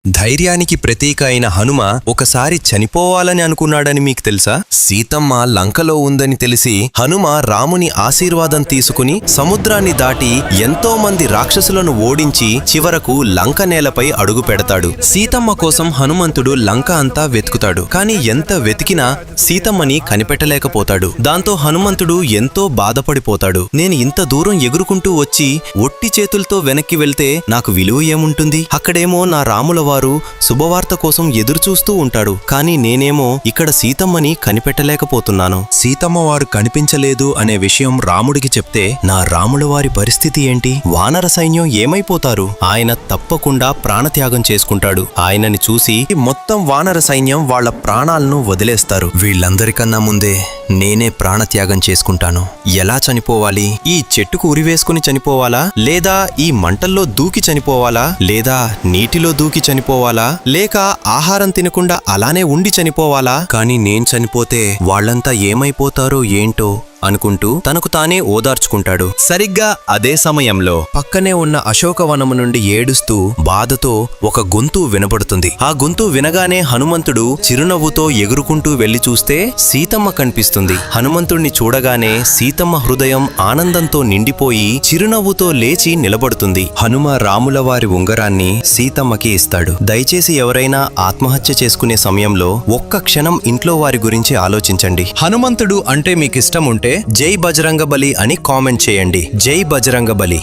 ధైర్యానికి ప్రతీక అయిన హనుమ ఒకసారి చనిపోవాలని అనుకున్నాడని మీకు తెలుసా? సీతమ్మ లంకలో ఉందని తెలిసి హనుమ రాముని ఆశీర్వాదం తీసుకుని సముద్రాన్ని దాటి ఎంతో మంది రాక్షసులను ఓడించి చివరకు లంక నేలపై అడుగు పెడతాడు. సీతమ్మ కోసం హనుమంతుడు లంక అంతా వెతుకుతాడు. కాని ఎంత వెతికినా సీతమ్మని కనిపెట్టలేకపోతాడు. దాంతో హనుమంతుడు ఎంతో బాధపడిపోతాడు. నేను ఇంత దూరం ఎగురుకుంటూ వచ్చి ఒట్టి చేతులతో వెనక్కి వెళ్తే నాకు విలువ ఏముంటుంది? అక్కడేమో నా రాముల వారు శుభవార్త కోసం ఎదురుచూస్తూ ఉంటాడు. కాని నేనేమో ఇక్కడ సీతమ్మని కనిపెట్టలేకపోతున్నాను. సీతమ్మ వారు కనిపించలేదు అనే విషయం రాముడికి చెప్తే నా రాముల వారి పరిస్థితి ఏంటి? వానర సైన్యం ఏమైపోతారు? ఆయన తప్పకుండా ప్రాణత్యాగం చేసుకుంటాడు. ఆయనని చూసి మొత్తం వానర సైన్యం వాళ్ల ప్రాణాలను వదిలేస్తారు. వీళ్ళందరికన్నా ముందే నేనే ప్రాణత్యాగం చేసుకుంటాను. ఎలా చనిపోవాలి? ఈ చెట్టుకు ఉరివేసుకుని చనిపోవాలా? లేదా ఈ మంటల్లో దూకి చనిపోవాలా? లేదా నీటిలో దూకి చనిపోవాలా? లేక ఆహారం తినకుండా అలానే ఉండి చనిపోవాలా? కాని నేను చనిపోతే వాళ్ళంతా ఏమైపోతారో ఏంటో అనుకుంటూ తనకు తానే ఓదార్చుకుంటాడు. సరిగ్గా అదే సమయంలో పక్కనే ఉన్న అశోకవనము నుండి ఏడుస్తూ బాధతో ఒక గొంతు వినపడుతుంది. ఆ గొంతు వినగానే హనుమంతుడు చిరునవ్వుతో ఎగురుకుంటూ వెళ్లి చూస్తే సీతమ్మ కనిపిస్తుంది. హనుమంతుణ్ణి చూడగానే సీతమ్మ హృదయం ఆనందంతో నిండిపోయి చిరునవ్వుతో లేచి నిలబడుతుంది. హనుమ రాముల వారి ఉంగరాన్ని సీతమ్మకి ఇస్తాడు. దయచేసి ఎవరైనా ఆత్మహత్య చేసుకునే సమయంలో ఒక్క క్షణం ఇంట్లో వారి గురించి ఆలోచించండి. హనుమంతుడు అంటే మీకిష్టం ఉంటే జై బజరంగబలి అని కామెంట్ చేయండి. జై బజరంగబలి.